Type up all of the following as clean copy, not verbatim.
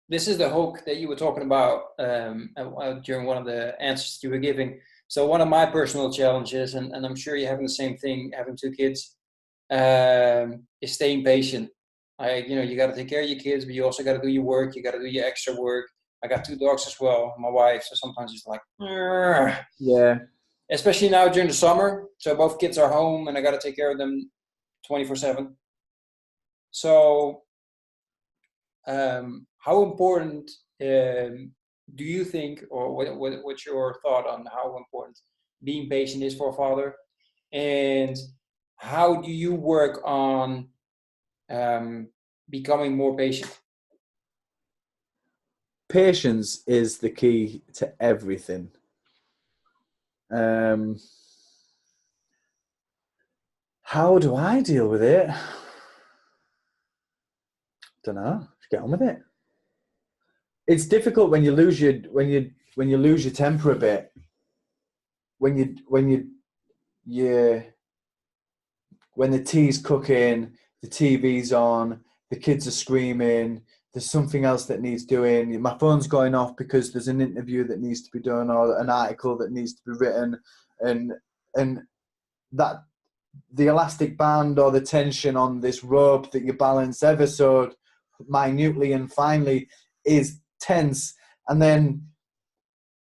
this is the hook that you were talking about during one of the answers you were giving. So one of my personal challenges, and I'm sure you're having the same thing, having two kids, is staying patient. You got to take care of your kids, but you also got to do your work. You got to do your extra work. I got two dogs as well, my wife. So sometimes it's like, "Argh." Yeah. Especially now during the summer. So both kids are home and I got to take care of them 24/7. So how important do you think, or what's your thought on how important being patient is for a father? And how do you work on becoming more patient? Patience is the key to everything. How do I deal with it? Don't know. Just get on with it. It's difficult when you lose your temper a bit. When the tea's cooking, the TV's on, the kids are screaming, there's something else that needs doing, my phone's going off because there's an interview that needs to be done or an article that needs to be written, and that the elastic band or the tension on this rope that you balance ever so minutely and finely is tense, and then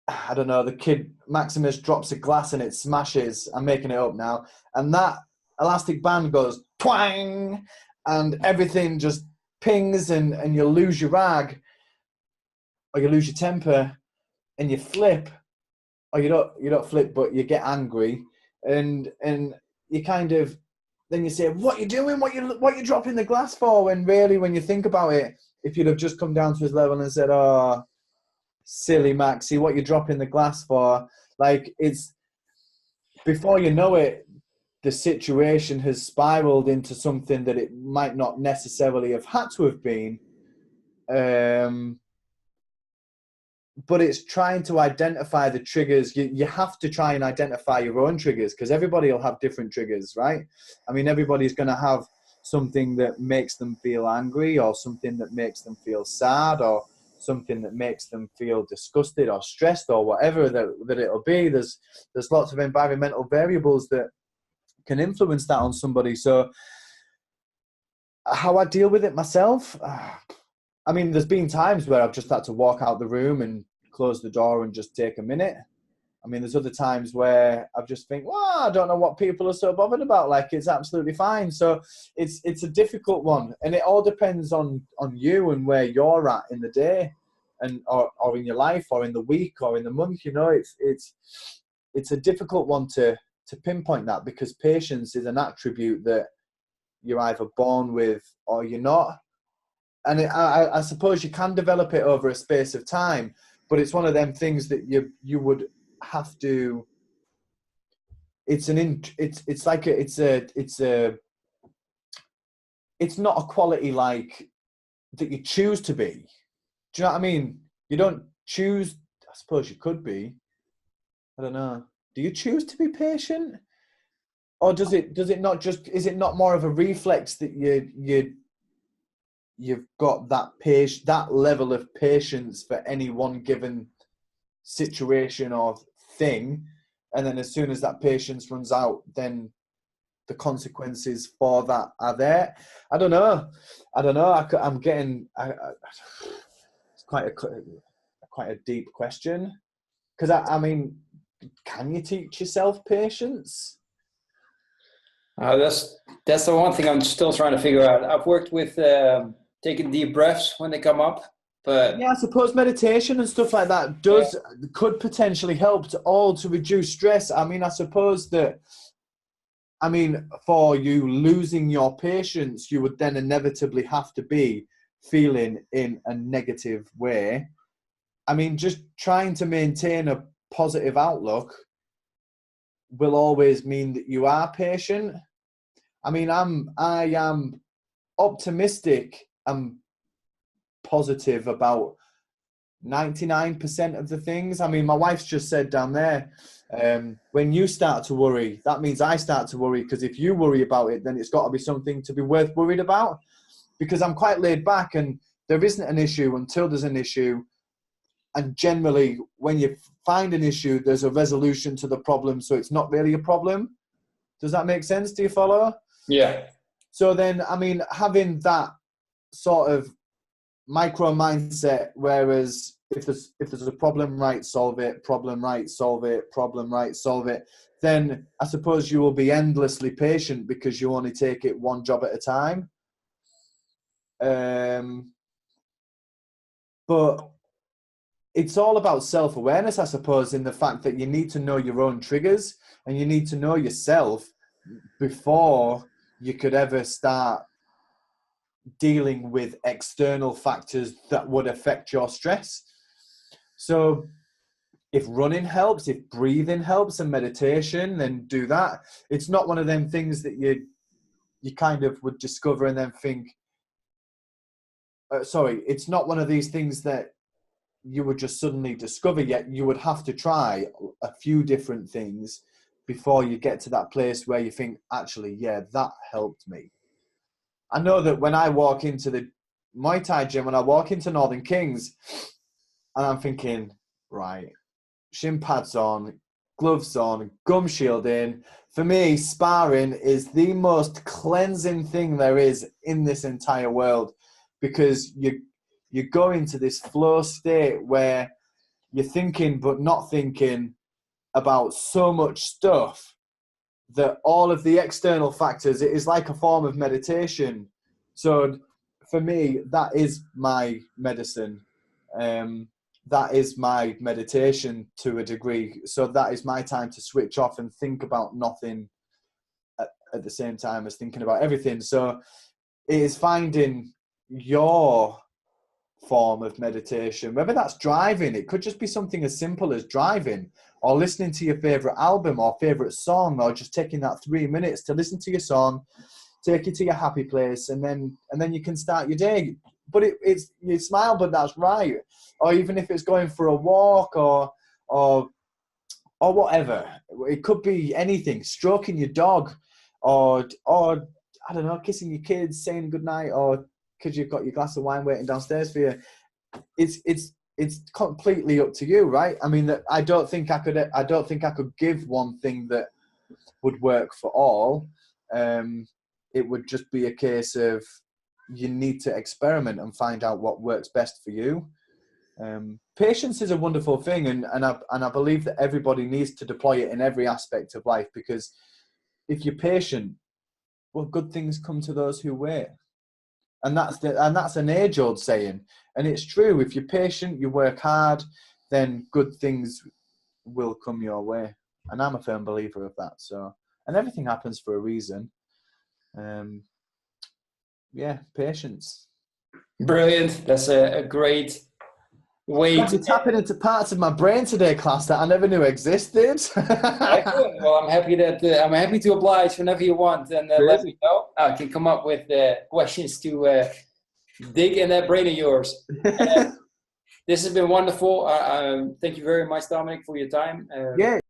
I don't know, the kid Maximus drops a glass and it smashes. I'm making it up now, and that elastic band goes twang, and everything just pings, and you lose your rag, or you lose your temper, and you flip, or you don't flip, but you get angry, and you kind of, then you say, what you doing? What you dropping the glass for? When really, when you think about it, if you'd have just come down to his level and said, oh, silly Maxie, what you dropping the glass for? Like, it's, before you know it, the situation has spiraled into something that it might not necessarily have had to have been. But it's trying to identify the triggers. You have to try and identify your own triggers, because everybody will have different triggers, right? I mean, everybody's going to have something that makes them feel angry, or something that makes them feel sad, or something that makes them feel disgusted or stressed, or whatever that it'll be. There's lots of environmental variables that can influence that on somebody. So how I deal with it myself, I mean, there's been times where I've just had to walk out the room and close the door and just take a minute. I mean, there's other times where I've just think, well, I don't know what people are so bothered about. Like, it's absolutely fine. So it's a difficult one, and it all depends on you and where you're at in the day, and or in your life, or in the week, or in the month. You know, it's a difficult one to pinpoint that, because patience is an attribute that you're either born with or you're not. And I suppose you can develop it over a space of time, but it's one of them things that you would have to. It's not a quality like that you choose to be. Do you know what I mean? You don't choose. I suppose you could be. I don't know. Do you choose to be patient, or does it not just? Is it not more of a reflex that you've got that level of patience for any one given situation or thing, and then as soon as that patience runs out, then the consequences for that are there? I don't know. I'm getting. It's quite a deep question, because I mean, can you teach yourself patience? That's the one thing I'm still trying to figure out. I've worked with taking deep breaths when they come up, but Yeah, I suppose meditation and stuff like that could potentially help to reduce stress. I mean, I suppose that, I mean, for you losing your patience, you would then inevitably have to be feeling in a negative way. I mean, just trying to maintain a positive outlook will always mean that you are patient. I mean, I am optimistic and positive about 99% of the things. I mean, my wife's just said down there, when you start to worry, that means I start to worry, because if you worry about it, then it's got to be something to be worth worried about. Because I'm quite laid back, and there isn't an issue until there's an issue. And generally, when you find an issue, there's a resolution to the problem, so it's not really a problem. Does that make sense? Do you follow? Yeah. So then, I mean, having that sort of micro mindset, whereas if there's a problem, right, solve it, problem, right, solve it, problem, right, solve it, then I suppose you will be endlessly patient because you only take it one job at a time. But it's all about self-awareness, I suppose, in the fact that you need to know your own triggers and you need to know yourself before you could ever start dealing with external factors that would affect your stress. So if running helps, if breathing helps and meditation, then do that. It's not one of them things that you kind of would discover and then think, it's not one of these things that you would just suddenly discover, yet you would have to try a few different things before you get to that place where you think, actually, yeah, that helped me. I know that when I walk into the Muay Thai gym, when I walk into Northern Kings, and I'm thinking, right, shin pads on, gloves on, gum shield in. For me, sparring is the most cleansing thing there is in this entire world, because you go into this flow state where you're thinking but not thinking about so much stuff that all of the external factors, it is like a form of meditation. So for me, that is my medicine. That is my meditation to a degree. So that is my time to switch off and think about nothing at the same time as thinking about everything. So it is finding your form of meditation, whether that's driving. It could just be something as simple as driving, or listening to your favorite album or favorite song, or just taking that 3 minutes to listen to your song, take you to your happy place, and then you can start your day. But it's you smile, but that's right. Or even if it's going for a walk or whatever, it could be anything. Stroking your dog, or I don't know, kissing your kids, saying goodnight, or because you've got your glass of wine waiting downstairs for you. It's completely up to you, right? I mean, I don't think I could give one thing that would work for all. It would just be a case of you need to experiment and find out what works best for you. Patience is a wonderful thing, and I believe that everybody needs to deploy it in every aspect of life, because if you're patient, well, good things come to those who wait. And that's an age-old saying, and it's true. If you're patient, you work hard, then good things will come your way. And I'm a firm believer of that. So, and everything happens for a reason. Patience. Brilliant. That's a great way God, you're tapping into parts of my brain today, class, that I never knew existed. Excellent. Well, I'm happy to oblige whenever you want, and let me know. I can come up with questions to dig in that brain of yours. This has been wonderful. Thank you very much, Dominic, for your time. Yeah.